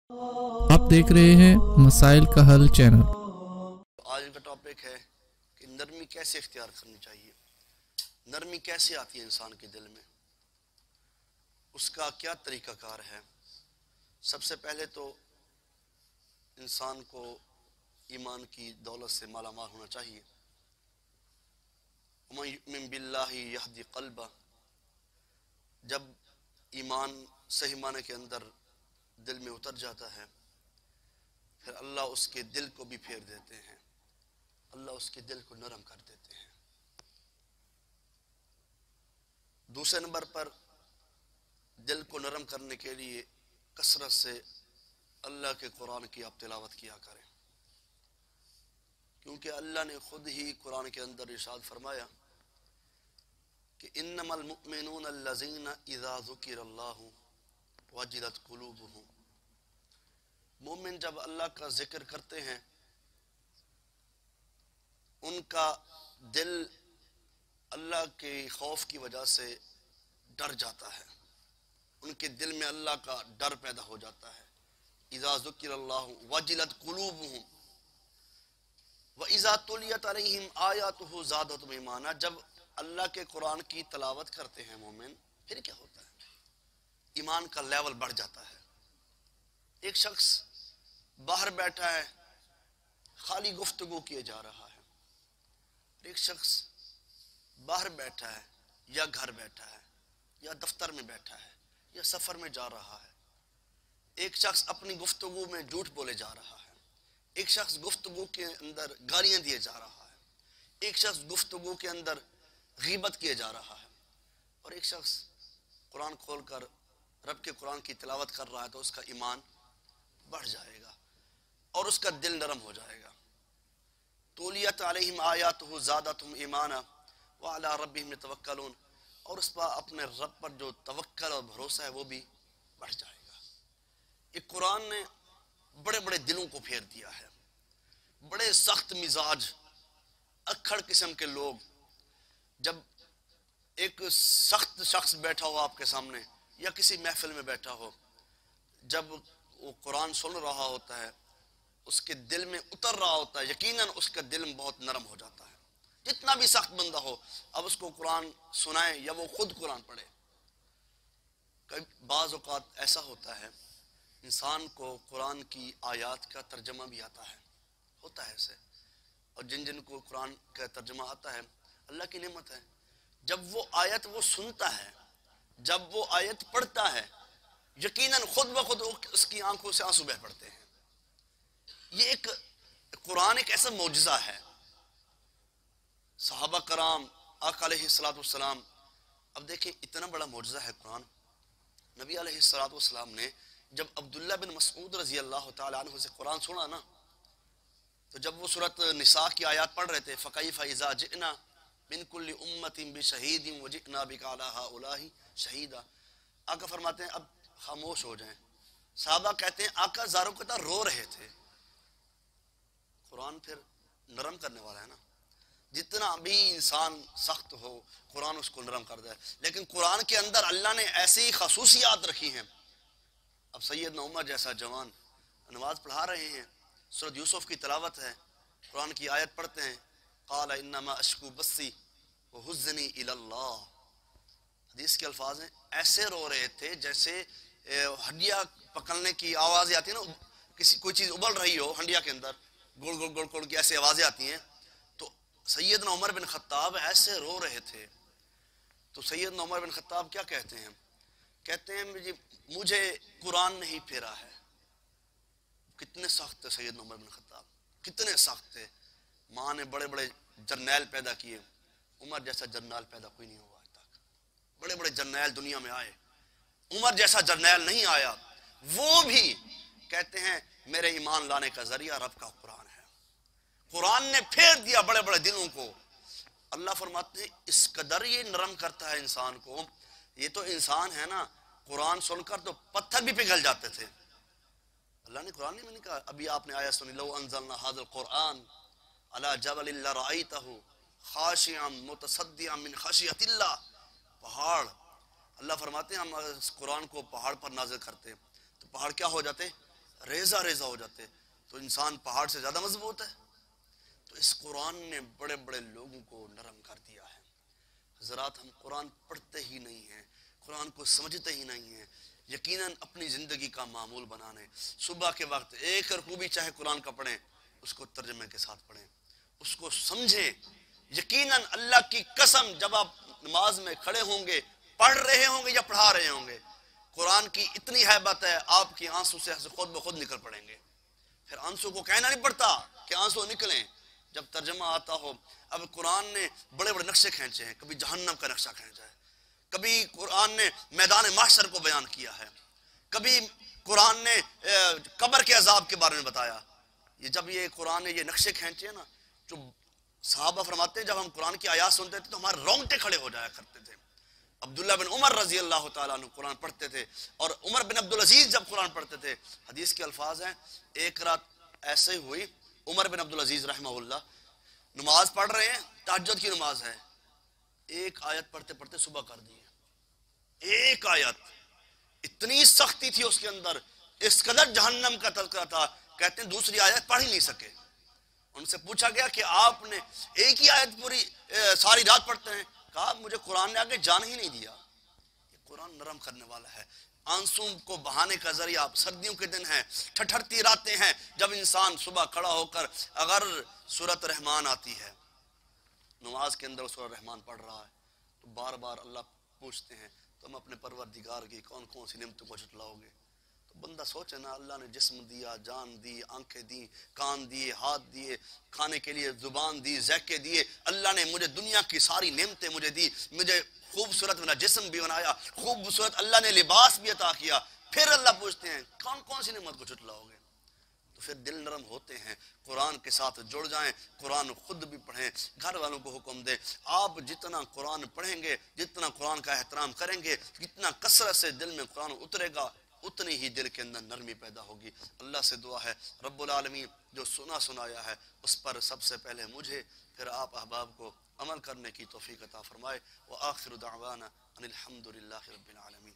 آپ دیکھ رہے ہیں مسائل کا حل چینل۔ آج کا ٹاپک ہے کہ نرمی کیسے اختیار کرنی چاہیے، نرمی کیسے آتی ہے انسان کے دل میں، اس کا کیا طریقہ کار ہے۔ سب سے پہلے تو انسان کو ایمان کی دولت سے مالا مال ہونا چاہیے۔ وَمَن يُؤْمِن بِاللَّهِ يَهْدِ قَلْبَهُ، جب ایمان صحیح معنی کے اندر دل میں اتر جاتا ہے پھر اللہ اس کے دل کو بھی پھیر دیتے ہیں، اللہ اس کے دل کو نرم کر دیتے ہیں۔ دوسرے نمبر پر دل کو نرم کرنے کے لیے کثرت سے اللہ کے قرآن کی آپ تلاوت کیا کریں، کیونکہ اللہ نے خود ہی قرآن کے اندر ارشاد فرمایا کہ انما المؤمنون الذین اذا ذکر اللہ وجلت قلوبہم، مومن جب اللہ کا ذکر کرتے ہیں ان کا دل اللہ کے خوف کی وجہ سے ڈر جاتا ہے، ان کے دل میں اللہ کا ڈر پیدا ہو جاتا ہے۔ اذا ذکر اللہ وجلت قلوبہم وَإِذَا تُلِيَتْ عَلَيْهِمْ آيَاتُهُ زَادَتْهُمْ ایمانا، جب اللہ کے قرآن کی تلاوت کرتے ہیں مومن پھر کیا ہوتا ہے؟ ایمان کا لیول بڑھ جاتا ہے۔ ایک شخص باہر بیٹھا ہے خالی گفتگو کیے جا رہا ہے، ایک شخص باہر بیٹھا ہے یا گھر بیٹھا ہے یا دفتر میں بیٹھا ہے یا سفر میں جا رہا ہے، ایک شخص اپنی گفتگو میں جھوٹ بولے جا رہا ہے، ایک شخص گفتگو کے اندر گالیاں دیے جا رہا ہے، ایک شخص گفتگو کے اندر غیبت کیے جا رہا ہے، اور ایک شخص قرآن کھول کر رب کے قرآن کی تلاوت کر رہا ہے، تو اس کا ایمان بڑھ جائے گا اور اس کا دل نرم ہو جائے گا۔ تولیت علیہم آیاتہ زادتہم ایمانا وعلی ربہم یتوکلون، اور اس پر اپنے رب پر جو توکل اور بھروسہ ہے وہ بھی بڑھ جائے گا۔ یہ قرآن نے بڑے بڑے دلوں کو پھیر دیا ہے، بڑے سخت مزاج اکھڑ قسم کے لوگ، جب ایک سخت شخص بیٹھا ہو آپ کے سامنے یا کسی محفل میں بیٹھا ہو، جب وہ قرآن سن رہا ہوتا ہے اس کے دل میں اتر رہا ہوتا ہے، یقیناً اس کا دل بہت نرم ہو جاتا ہے۔ جتنا بھی سخت بندہ ہو اب اس کو قرآن سنائیں یا وہ خود قرآن پڑھے۔ بعض اوقات ایسا ہوتا ہے انسان کو قرآن کی آیات کا ترجمہ بھی آتا ہے، ہوتا ہے ایسے، اور جن جن کو قرآن کا ترجمہ آتا ہے اللہ کی نعمت ہے، جب وہ آیت وہ سنتا ہے، جب وہ آیت پڑھتا ہے، یقیناً خود بخود اس کی آنکھوں سے آنسو بہہ پڑتے ہیں۔ یہ ایک قرآن ایک ایسا معجزہ ہے۔ صحابہ کرام، آقا علیہ السلام، اب دیکھیں اتنا بڑا معجزہ ہے قرآن۔ نبی علیہ السلام نے جب عبداللہ بن مسعود رضی اللہ تعالیٰ عنہ سے قرآن سنا نا، تو جب وہ سورۃ نساء کی آیات پڑھ رہے تھے فَكَيْفَ إِذَا جِئْنَا مِن كُلِّ أُمَّةٍ بِشَهِيدٍ وَجِئْنَا بِكَ عَلَىٰ هَٰؤُلَاءِ شَهِيدًا، آقا فرماتے ہیں اب خاموش ہو جائیں۔ صحابہ کہتے ہیں آقا زاروں قطع رو رہے تھے۔ قرآن پھر نرم کرنے والا ہے نا، جتنا بھی انسان سخت ہو قرآن اس کو نرم کر دے، لیکن قرآن کے اندر اللہ نے ایسی خصوصیات رکھی ہیں۔ اب سیدنا عمر جیسا جوان نماز پڑھا رہے ہیں، سورۃ یوسف کی تلاوت ہے، قرآن کی آیت پڑھتے ہیں، قال انما اشکو بثی وحزنی الی اللہ، حدیث کے الفاظ ہیں ایسے رو رہے تھے جیسے ہنڈیا پکڑنے کی آوازیں آتی ہیں نا، کسی کوئی چیز ابل رہی ہو ہنڈیا کے اندر، گڑ گڑ گڑ گڑ کی ایسے آوازیں آتی ہیں، تو سیدنا عمر بن خطاب ایسے رو رہے تھے۔ تو سیدنا عمر بن خطاب کیا کہتے ہیں؟ کہتے ہیں مجھے قرآن نے ہی پھیرا ہے۔ کتنے سخت تھے سیدنا عمر بن خطاب، کتنے سخت تھے۔ ماں نے بڑے بڑے جرنیل پیدا کیے، عمر جیسا جرنیل پیدا کوئی نہیں ہوا آج تک۔ بڑے بڑے جرنیل دنیا میں آئے، عمر جیسا جرنیل نہیں آیا۔ وہ بھی کہتے ہیں میرے ایمان لانے کا ذریعہ رب کا قرآن ہے۔ قرآن نے پھیر دیا بڑے بڑے دلوں کو۔ اللہ فرماتے ہیں اس قدر یہ نرم کرتا ہے انسان کو، یہ تو انسان ہے نا، قرآن سن کر تو پتھر بھی پگھل جاتے تھے۔ اللہ نے قرآن میں نہیں کہا، ابھی آپ نے آیت سنی لو انزلنا ھذا القرآن علی جبل لرأیتہ خاشعا متصدعا من خشیۃ اللہ، پہاڑ، اللہ فرماتے ہیں ہم اس قرآن کو پہاڑ پر نازل کرتے تو پہاڑ کیا ہو جاتے؟ ریزہ ریزہ ہو جاتے تو انسان پہاڑ سے زیادہ مضبوط ہے. تو اس قرآن نے بڑے بڑے لوگوں کو نرم کر دیا ہے. حضرات ہم قرآن پڑھتے ہی نہیں ہیں, قرآن کو سمجھتے ہی نہیں ہیں. یقیناً اپنی زندگی کا معمول بنانے, صبح کے وقت ایک رکوع بھی چاہے قرآن کا پڑھیں, اس کو ترجمے کے ساتھ پڑھیں, اس کو سمجھیں. یقیناً اللہ کی قسم جب آپ نماز میں کھڑے ہوں گے, پڑھ رہے ہوں گے یا پڑھا رہے ہوں گے, قرآن کی اتنی ہیبت ہے آپ کی آنسو سے خود بخود نکل پڑیں گے. پھر آنسو کو کہنا نہیں پڑتا کہ آنسو نکلیں جب ترجمہ آتا ہو. اب قرآن نے بڑے بڑے نقشے کھینچے ہیں, کبھی جہنم کا نقشہ کھینچا ہے, کبھی قرآن نے میدان محشر کو بیان کیا ہے, کبھی قرآن نے قبر کے عذاب کے بارے میں بتایا. یہ جب یہ قرآن نے یہ نقشے کھینچے نا, جو صحابہ فرماتے ہیں جب ہم قرآن کی آیات سنتے تھے تو ہمارے رونگٹے کھڑے ہو جایا کرتے تھے. عبداللہ بن عمر رضی اللہ تعالیٰ عنہ قرآن پڑھتے تھے, اور عمر بن عبدالعزیز جب قرآن پڑھتے تھے, حدیث کے الفاظ ہیں, ایک رات ایسے ہوئی عمر بن عبدالعزیز رحمہ اللہ نماز پڑھ رہے ہیں, تہجد کی نماز ہے, ایک آیت پڑھتے پڑھتے صبح کر دی ہے. ایک آیت, اتنی سختی تھی اس کے اندر, اس قدر جہنم کا تذکرہ تھا, کہتے ہیں دوسری آیت پڑھ ہی نہیں سکے. ان سے پوچھا گیا کہ آپ نے ایک ہی آیت پوری ساری رات پڑھتے ہیں؟ کہا مجھے قرآن نے آگے جان ہی نہیں دیا. یہ قرآن نرم کرنے والا ہے, آنسوں کو بہانے کا ذریعہ. سردیوں کے دن ہیں, ٹھٹھرتی راتیں ہیں, جب انسان صبح کھڑا ہو کر اگر سورۃ رحمان آتی ہے, نماز کے اندر سورۃ رحمان پڑھ رہا ہے, تو بار بار اللہ پوچھتے ہیں تم اپنے پروردگار کی کون کون سی نعمتوں کو جھٹلاؤ گے. تو بندہ سوچے نا, اللہ نے جسم دیا, جان دی, آنکھیں دی, کان دیے, ہاتھ دیے, کھانے کے لیے زبان دی, ذائقے دیے. اللہ نے مجھے دنیا کی ساری نعمتیں مجھے دی, مجھے خوبصورت میرا جسم بھی بنایا, خوبصورت اللہ نے لباس بھی عطا کیا. پھر اللہ پوچھتے ہیں کون کون سی نعمت کو جھٹلاؤ گے. تو پھر دل نرم ہوتے ہیں, قرآن کے ساتھ جڑ جائیں, قرآن خود بھی پڑھیں, گھر والوں کو حکم دیں. آپ جتنا قرآن پڑھیں گے, جتنا قرآن کا احترام کریں گے, جتنا کثرت سے دل میں قرآن اترے گا, اتنی ہی دل کے اندر نرمی پیدا ہوگی. اللہ سے دعا ہے رب العالمین جو سنا سنایا ہے اس پر سب سے پہلے مجھے پھر آپ احباب کو عمل کرنے کی توفیق عطا فرمائے. وآخر دعوانا ان الحمد للہ رب العالمین.